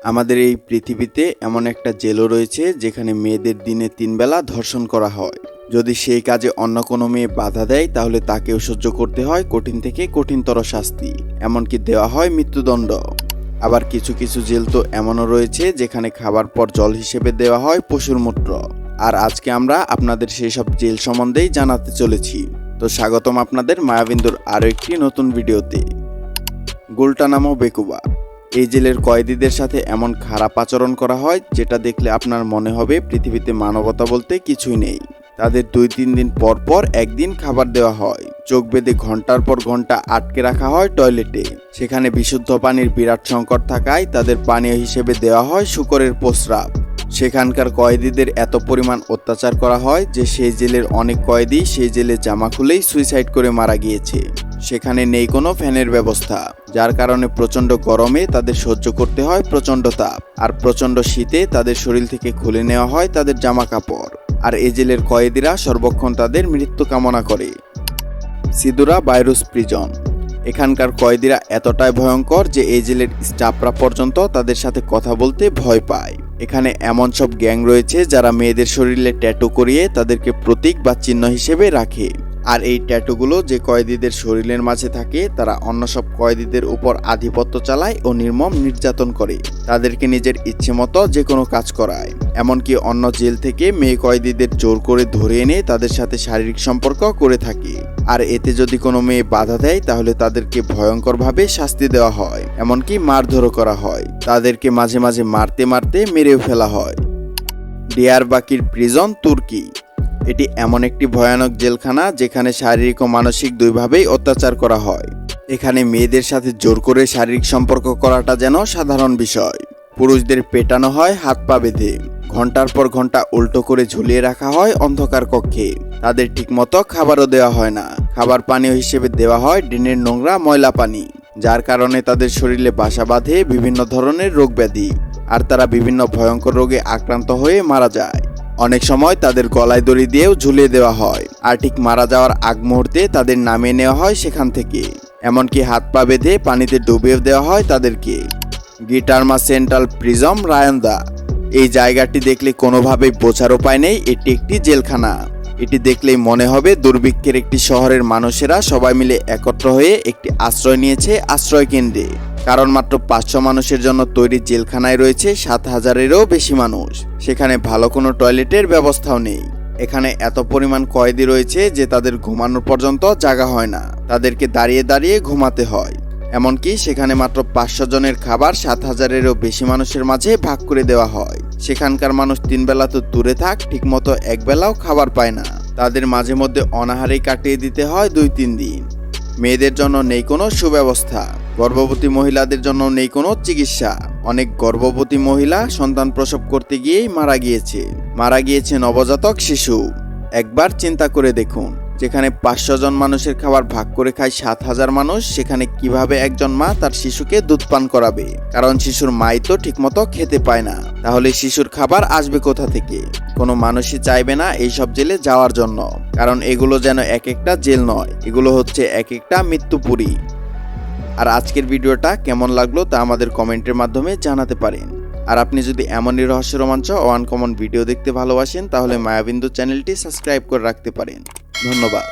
আমাদের এই পৃথিবীতে এমন একটা জেলও রয়েছে যেখানে মেয়েদের দিনে 3 বেলা ধর্ষণ করা হয়। যদি সেই কাজে অন্য কোনো মেয়ে বাধা দেয় তাহলে তাকেও সহ্য করতে হয় কঠিন থেকে কঠিনতর শাস্তি, এমনকি দেওয়া হয় মৃত্যুদণ্ড। আবার কিছু কিছু জেল তো এমনও রয়েছে যেখানে খাবার পর জল হিসেবে দেওয়া হয় পশুর মূত্র। আর আজকে আমরা আপনাদের সেই সব জেল সম্বন্ধেই জানাতে চলেছি। তো স্বাগতম আপনাদের মায়াবিন্দুর আরও একটি নতুন ভিডিওতে। গুলটানামো বেকুবা। এই জেলের কয়েদিদের সাথে এমন খারাপ আচরণ করা হয় যেটা দেখলে আপনার মনে হবে পৃথিবীতে মানবতা বলতে কিছুই নেই। তাদের 2-3 দিন পর পর একদিন খাবার দেওয়া হয়। চোখ বেঁধে ঘন্টার পর ঘন্টা আটকে রাখা হয় টয়লেটে। সেখানে বিশুদ্ধ পানির বিরাট সংকট থাকায় তাদের পানীয় হিসেবে দেওয়া হয় শূকরের প্রস্রাব। সেখানকার কয়েদিদের এত পরিমাণ অত্যাচার করা হয় যে সেই জেলের অনেক কয়েদি সেই জেলে জামা খুলেই সুইসাইড করে মারা গিয়েছে। সেখানে নেই কোনো ফ্যানের ব্যবস্থা, যার কারণে প্রচণ্ড গরমে তাদের সহ্য করতে হয় প্রচণ্ড তাপ, আর প্রচণ্ড শীতে তাদের শরীর থেকে খুলে নেওয়া হয় তাদের জামা কাপড়। আর এই জেলের কয়েদিরা সর্বক্ষণ তাদের মৃত্যু কামনা করে। সিদুরা বাইরুস প্রিজন। এখানকার কয়েদিরা এতটাই ভয়ঙ্কর যে এই জেলের স্টাফরা পর্যন্ত তাদের সাথে কথা বলতে ভয় পায়। এখানে এমন সব গ্যাং রয়েছে যারা মেয়েদের শরীরে ট্যাটু করিয়ে তাদেরকে প্রতীক বা চিহ্ন হিসেবে রাখে। আর এই ট্যাটুগুলো যে কয়েদিদের শরীরের মাঝে থাকে তারা অন্য সব কয়েদিদের উপর আধিপত্য চালায় ও নির্মম নির্যাতন করে, তাদেরকে নিজের ইচ্ছে মতো যে কোনো কাজ করায়। এমনকি অন্য জেল থেকে মেয়ে কয়েদিদের জোর করে ধরে এনে তাদের সাথে শারীরিক সম্পর্ক করে থাকে। আর এতে যদি কোনো মেয়ে বাধা দেয় তাহলে তাদেরকে ভয়ঙ্করভাবে শাস্তি দেওয়া হয়, এমনকি মারধরও করা হয়। তাদেরকে মাঝে মাঝে মারতে মারতে মেরেও ফেলা হয়। ডিয়ারবাকির প্রিজন তুর্কি। এটি এমন একটি ভয়ানক জেলখানা যেখানে শারীরিক ও মানসিক দুইভাবেই অত্যাচার করা হয়। এখানে মেয়েদের সাথে জোর করে শারীরিক সম্পর্ক করাটা যেন সাধারণ বিষয়। পুরুষদের পেটানো হয় হাত পা বেঁধে, ঘন্টার পর ঘন্টা উল্টো করে ঝুলিয়ে রাখা হয় অন্ধকার কক্ষে। তাদের ঠিকমতো খাবারও দেওয়া হয় না। খাবার পানীয় হিসেবে দেওয়া হয় ড্রেনের নোংরা ময়লা পানি, যার কারণে তাদের শরীরে বাসা বাঁধে বিভিন্ন ধরনের রোগ ব্যাধি, আর তারা বিভিন্ন ভয়ঙ্কর রোগে আক্রান্ত হয়ে মারা যায়। অনেক সময় তাদের গলায় দড়ি দিয়েও ঝুলিয়ে দেওয়া হয়, আর ঠিক মারা যাওয়ার আগ মুহূর্তে তাদের নামিয়ে নেওয়া হয় সেখান থেকে। এমনকি হাত পা বেঁধে পানিতে ডুবিয়ে দেওয়া হয় তাদেরকে। গিটারমা সেন্ট্রাল প্রিজম রায়ন্দা। এই জায়গাটি দেখলে কোনোভাবেই বোঝার উপায় নেই এটি একটি জেলখানা। এটি দেখলেই মনে হবে দুর্ভিক্ষের একটি শহরের মানুষেরা সবাই মিলে একত্র হয়ে একটি আশ্রয় নিয়েছে আশ্রয় কেন্দ্রে। কারণ মাত্র 500 মানুষের জন্য তৈরি জেলখানায় রয়েছে 7000-এরও বেশি মানুষ। সেখানে ভালো কোনো টয়লেটের ব্যবস্থাও নেই। এখানে এত পরিমাণ কয়েদি রয়েছে যে তাদের ঘুমানোর পর্যন্ত জায়গা হয় না, তাদেরকে দাঁড়িয়ে দাঁড়িয়ে ঘুমাতে হয়। এমনকি সেখানে মাত্র 500 জনের খাবার 7000-এরও বেশি মানুষের মাঝে ভাগ করে দেওয়া হয়। সেখানকার মানুষ 3 বেলা তো দূরে থাক, ঠিকমতো এক বেলাও খাবার পায় না। তাদের মাঝে মধ্যে অনাহারেই কাটিয়ে দিতে হয় 2-3 দিন। মেয়েদের জন্য নেই কোনো সুব্যবস্থা, গর্ভবতী মহিলাদের জন্য নেই কোনো চিকিৎসা। অনেক গর্ভবতী মহিলা সন্তান প্রসব করতে গিয়েই মারা গিয়েছে নবজাতক শিশু। একবার চিন্তা করে দেখুন, যেখানে 500 জন মানুষের খাবার ভাগ করে খায় 7000 মানুষ, সেখানে কিভাবে একজন মা তার শিশুকে দুধ পান করাবে? কারণ শিশুর মাই তো ঠিকমতো খেতে পায় না, তাহলে শিশুর খাবার আসবে কোথা থেকে? কোনো মানুষই চাইবে না এইসব জেলে যাওয়ার জন্য, কারণ এগুলো যেন এক একটা জেল নয়, এগুলো হচ্ছে এক একটা মৃত্যুপুরী। আর আজকের ভিডিওটা কেমন লাগলো তা আমাদের কমেন্টের মাধ্যমে জানাতে পারেন। আর আপনি যদি এমনই রহস্য রোমাঞ্চ ও আনকমন ভিডিও দেখতে ভালোবাসেন তাহলে মায়াবিন্দু চ্যানেলটি সাবস্ক্রাইব করে রাখতে পারেন। ধন্যবাদ।